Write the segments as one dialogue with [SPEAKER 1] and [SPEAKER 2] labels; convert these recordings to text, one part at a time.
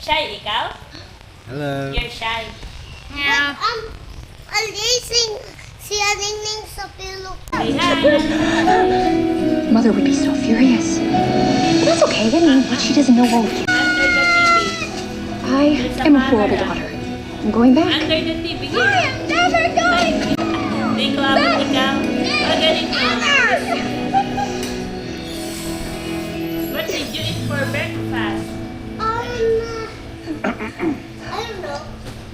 [SPEAKER 1] Shy, ikaw?
[SPEAKER 2] Hello.
[SPEAKER 1] You're shy.
[SPEAKER 3] Yeah. Alising si Aningning sa pilo.
[SPEAKER 1] Say hi.
[SPEAKER 4] Mother would be so furious. But that's okay. I mean, what she doesn't know won't.
[SPEAKER 1] Under the TV.
[SPEAKER 4] I am a horrible daughter. I'm going back.
[SPEAKER 1] Under the TV.
[SPEAKER 3] I am never going.
[SPEAKER 1] Hindi ko abot ikaw. Magaling mo. What did you eat for breakfast?
[SPEAKER 3] I don't know.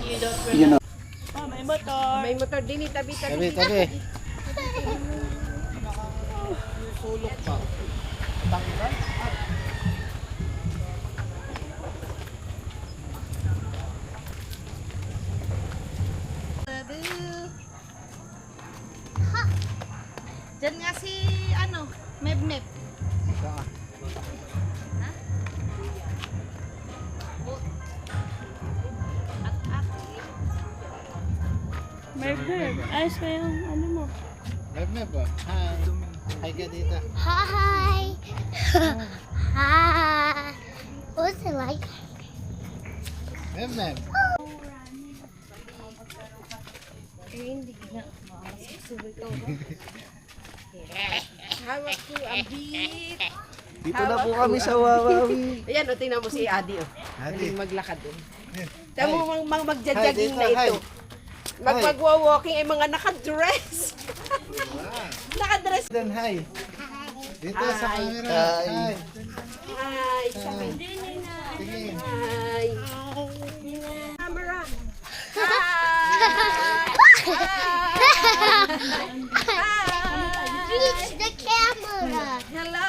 [SPEAKER 1] You don't remember. Oh, may motor.
[SPEAKER 5] May motor din, tabi.
[SPEAKER 2] Tabi. Sulok pa. Tanggal.
[SPEAKER 5] Diyan nga si, Meb.
[SPEAKER 2] Saan?
[SPEAKER 1] Merger. Ayos ko yung ano mo.
[SPEAKER 2] Meb ba? Hi. Hi ka dito.
[SPEAKER 3] Hi. Hi. What's it like?
[SPEAKER 2] Meb.
[SPEAKER 5] Hawak ko ang beat.
[SPEAKER 2] Dito na po kami sa Wawawi.
[SPEAKER 5] Ayan, tingnan mo si Adi,
[SPEAKER 2] Adi.
[SPEAKER 5] Galing maglakad din. Tama mo magja-jogging
[SPEAKER 2] Hi,
[SPEAKER 5] na
[SPEAKER 2] dito,
[SPEAKER 5] ito. Magwa-walking ay mga nakadress. Nakadress.
[SPEAKER 2] Dan, hi. Dito sa
[SPEAKER 5] Hi.
[SPEAKER 2] camera. Hi.
[SPEAKER 5] Hi, sabi.
[SPEAKER 2] Tingin.
[SPEAKER 5] Hi. Camera.
[SPEAKER 3] Reach the camera.
[SPEAKER 5] Hello.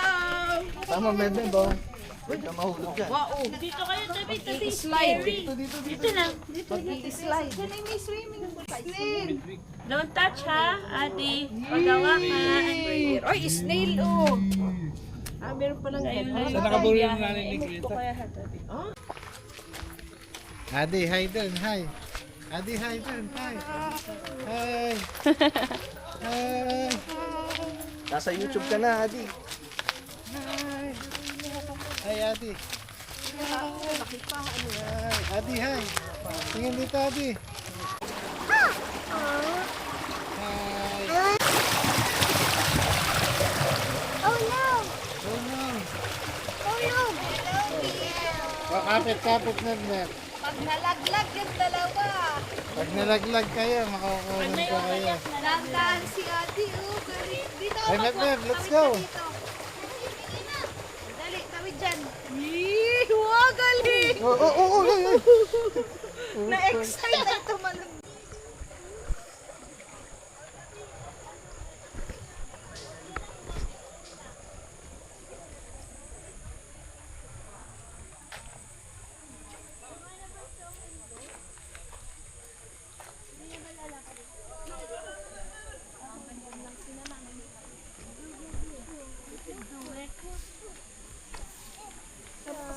[SPEAKER 2] Tama, Meb ba? Pwede ka mahulog dyan.
[SPEAKER 5] Wow.
[SPEAKER 1] Dito kayo, tabi.
[SPEAKER 5] Slide.
[SPEAKER 1] Dito lang.
[SPEAKER 5] Mag-i-slide. Snail.
[SPEAKER 1] Don't touch ha, Ate. Pagawakan.
[SPEAKER 5] Oy, snail oh. Meron palang ganun.
[SPEAKER 1] Saan nakabulong yung nanin ni Greta?
[SPEAKER 2] Adi, hi dun. Hi. Adi, hi dun. Hi. Hi. Hi. Nasa YouTube ka na, Adi. Hi. Hi, Adi. Hi. Adi, hi. Tingin dito, Adi. Hi.
[SPEAKER 3] Oh no.
[SPEAKER 2] Oh no.
[SPEAKER 3] Oh no.
[SPEAKER 2] Kapit na, Meb.
[SPEAKER 5] Pag nalaglag yung dalawa.
[SPEAKER 2] Pag nalaglag kayo, makakukunan pa kayo.
[SPEAKER 5] Nandaan si Ate oh. Dito
[SPEAKER 2] Hey, Meb, let's go.
[SPEAKER 5] Dali, tawid dyan. Yee, wow, galing.
[SPEAKER 2] Oh.
[SPEAKER 5] Na-excite na tumalong.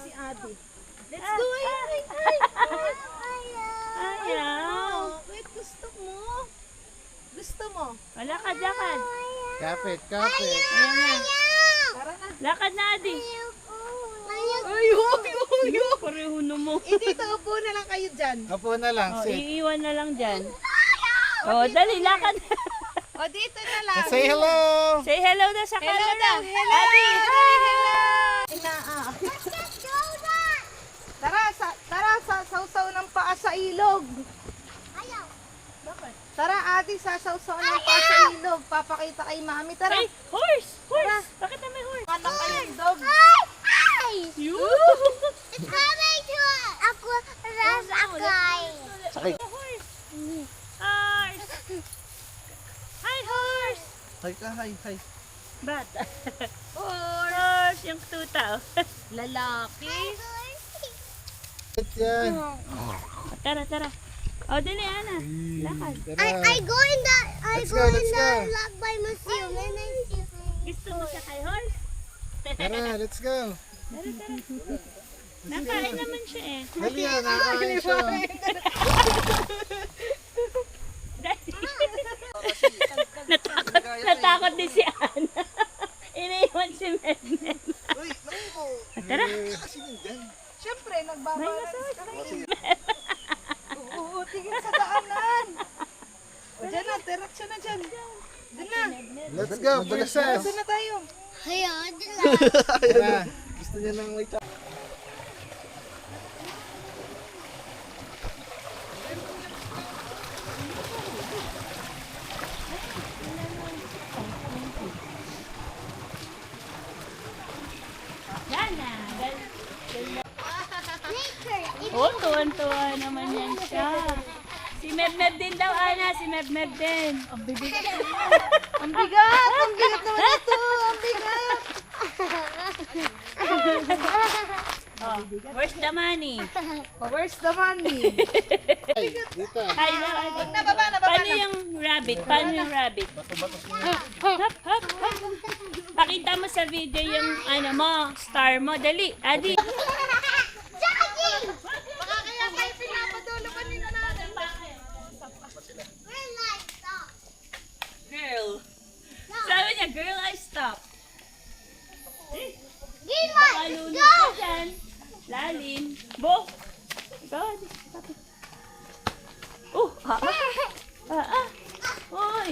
[SPEAKER 5] Si Ate. Let's go, ay.
[SPEAKER 1] Ayaw.
[SPEAKER 5] Wait, gusto mo? Gusto mo?
[SPEAKER 1] Wala ka, lakad.
[SPEAKER 2] Kapit.
[SPEAKER 1] Ayan na.
[SPEAKER 5] Tara na.
[SPEAKER 1] Lakad na, Ate.
[SPEAKER 5] Ay,
[SPEAKER 1] Pareho na mo.
[SPEAKER 5] dito, upo na lang kayo dyan.
[SPEAKER 2] Apo na lang,
[SPEAKER 1] Oh,
[SPEAKER 2] sit.
[SPEAKER 1] iiwan na lang dyan. Oh, dali, lakad.
[SPEAKER 5] O, dito na lang.
[SPEAKER 2] Say hello!
[SPEAKER 1] Say hello na sa
[SPEAKER 5] Hello
[SPEAKER 1] camera.
[SPEAKER 5] daw. Hello.
[SPEAKER 1] Adi,
[SPEAKER 5] Hello. Tara, sausaw ng paa sa ilog. Tara, Ate, sasawsaw ng paa sa ilog. Papakita kay Mami. Tara.
[SPEAKER 1] Ay, horse! Horse! Bakit na may horse?
[SPEAKER 5] Anak kayong dog.
[SPEAKER 1] You!
[SPEAKER 3] It's coming to ako rasakay.
[SPEAKER 2] Sakay.
[SPEAKER 1] Horse! Horse! Hi, horse!
[SPEAKER 2] Hi ka, hi.
[SPEAKER 1] Bat. Horse! Yung tuta.
[SPEAKER 5] Lalaki.
[SPEAKER 2] Sit yan.
[SPEAKER 1] Tara. O, dali, Ana. Lakad.
[SPEAKER 3] I go in the
[SPEAKER 2] Let's go.
[SPEAKER 3] lock by museum and I see.
[SPEAKER 1] Gusto mo siya kay horse?
[SPEAKER 2] Tara, let's go.
[SPEAKER 1] Nakain naman siya eh.
[SPEAKER 2] Dali yan, nakakain siya.
[SPEAKER 1] Natakot din si Ana. Iniiwan si Medmed. Tara.
[SPEAKER 5] Siyempre, nagbabalas kami. Oo, tingin sa daanan. O, dyan na, direksyon na dyan. Dyan na.
[SPEAKER 2] Let's go, princess.
[SPEAKER 5] Doon na tayo.
[SPEAKER 3] Ayan,
[SPEAKER 2] Tara.
[SPEAKER 6] Gusto niya nang may
[SPEAKER 1] Yan na.
[SPEAKER 3] nature.
[SPEAKER 1] Oh, tuwan-tuwa naman yan siya. Si Meb-Meb din daw, Ana. Si Meb-Meb din.
[SPEAKER 5] Ang bigat. Ang bigat naman ito. Ang bigat.
[SPEAKER 1] Oh, where's the money?
[SPEAKER 5] Where's the money?
[SPEAKER 2] Ay, dito.
[SPEAKER 1] Hi,
[SPEAKER 5] Nababa na.
[SPEAKER 1] Paano yung rabbit? Paano yung rabbit? Hop, hop, hop. Pakita mo sa video yung ano mo, star mo. Dali, Adi.
[SPEAKER 3] Jogging!
[SPEAKER 5] Baka kaya kayo pinapadulo kanina natin.
[SPEAKER 3] We're livestock.
[SPEAKER 1] Girl. Sabi niya, girl, I stop.
[SPEAKER 3] Green
[SPEAKER 1] Baka
[SPEAKER 3] light,
[SPEAKER 1] lunod
[SPEAKER 3] go!
[SPEAKER 1] ka dyan. Lalim. Bo. Ikaw, Adi. Uy.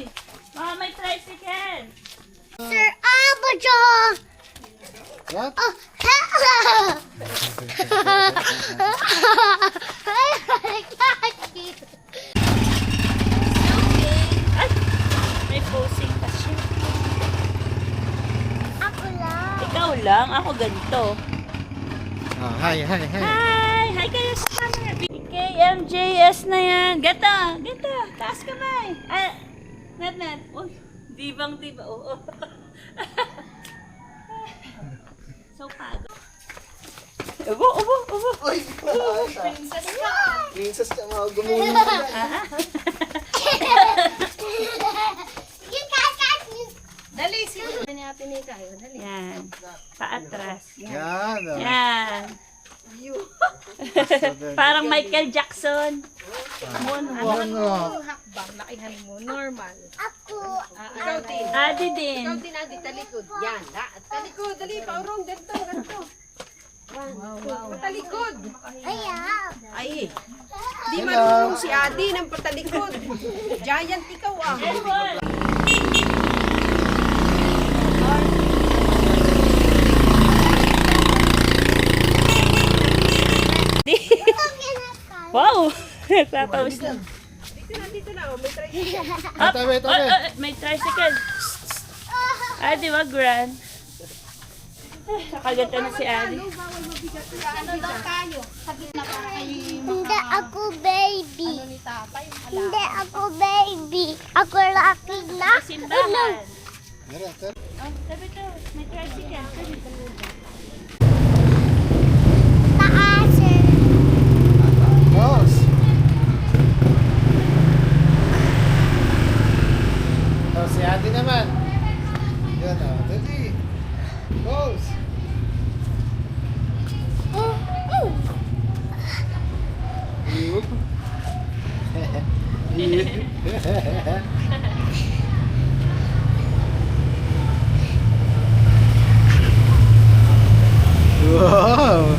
[SPEAKER 1] Baka may tricycle.
[SPEAKER 3] Sir Abajon!
[SPEAKER 2] What?
[SPEAKER 3] Oh, hello!
[SPEAKER 1] Ay, may posing pa siya.
[SPEAKER 3] Ako lang.
[SPEAKER 1] Ikaw lang, ako ganito.
[SPEAKER 2] Oh, hi.
[SPEAKER 1] Hi kayo sa camera. KMJS na yan. Gata. Taas kamay. Ah, Nat. Uy, dibang. Oh. So pagod. Ubo.
[SPEAKER 6] Uy! Princess ka mga gumulong.
[SPEAKER 3] You can't catch me.
[SPEAKER 5] Dali, sino natin ni tayo? Dali.
[SPEAKER 1] Yan. Paatras.
[SPEAKER 2] Yan. oh.
[SPEAKER 1] Yan. Parang Michael Jackson. Moonwalk.
[SPEAKER 2] Moonwalk.
[SPEAKER 5] Hakbang, lakihan mo. Normal.
[SPEAKER 3] Ako.
[SPEAKER 5] Ikaw din.
[SPEAKER 1] Adi din.
[SPEAKER 5] Ikaw din, Adi. Talikod. Yan. Talikod. Dali, paurong. Ganito. Wow. Patalikod.
[SPEAKER 3] Ayan.
[SPEAKER 5] Ay, di marunong si Adi ng patalikod. Giant ikaw ah.
[SPEAKER 1] Wow! Nagpapawis na.
[SPEAKER 5] Dito na. Oh, may tricycle.
[SPEAKER 1] Up!
[SPEAKER 2] Wait.
[SPEAKER 1] May tricycle. Adi, wag run. Nakagata na si Adi.
[SPEAKER 5] Ano daw tayo? Sa gitna para kayo
[SPEAKER 3] Hindi ako baby.
[SPEAKER 5] ni tatay.
[SPEAKER 3] Hindi ako baby. Ako laki na.
[SPEAKER 1] Simbahan.
[SPEAKER 2] Tara.
[SPEAKER 1] Oh, sabi to, may tricycle.
[SPEAKER 3] Taas.
[SPEAKER 2] Boss. Oh, si Ate naman. Yan o. Dali. Boss. Wow.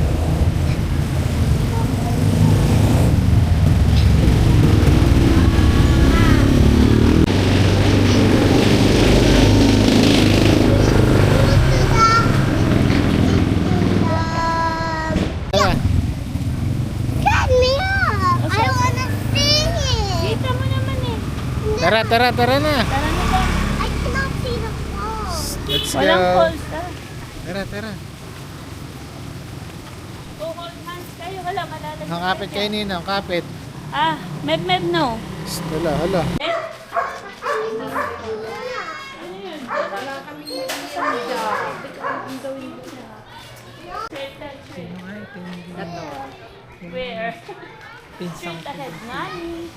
[SPEAKER 3] Get me up. I wanna sing it.
[SPEAKER 1] Kita mo naman eh.
[SPEAKER 2] Tara na.
[SPEAKER 1] Tara na ba?
[SPEAKER 3] I cannot see the ball.
[SPEAKER 2] Let's
[SPEAKER 1] Walang
[SPEAKER 2] go.
[SPEAKER 1] calls.
[SPEAKER 2] Tara.
[SPEAKER 1] Go hold hands kayo. Wala, malalagyan.
[SPEAKER 2] Nakapit kay Ninang, kapit.
[SPEAKER 1] Ah, Meb no.
[SPEAKER 2] Hala.
[SPEAKER 1] Where? Straight ahead. Nani?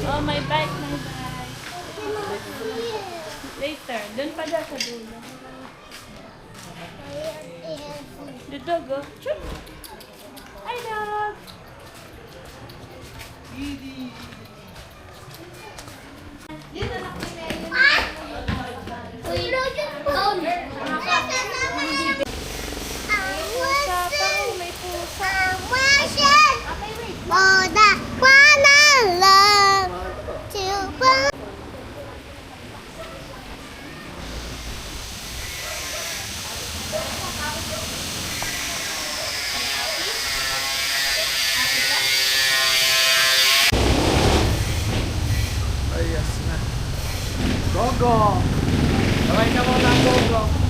[SPEAKER 1] Oh, my bike. Later. Doon pa daw sa dulo. The dog, oh. Chup! Hi, dog!
[SPEAKER 3] Uy, look at phone. I was
[SPEAKER 2] Gogo. Sabay ka muna, Gogo.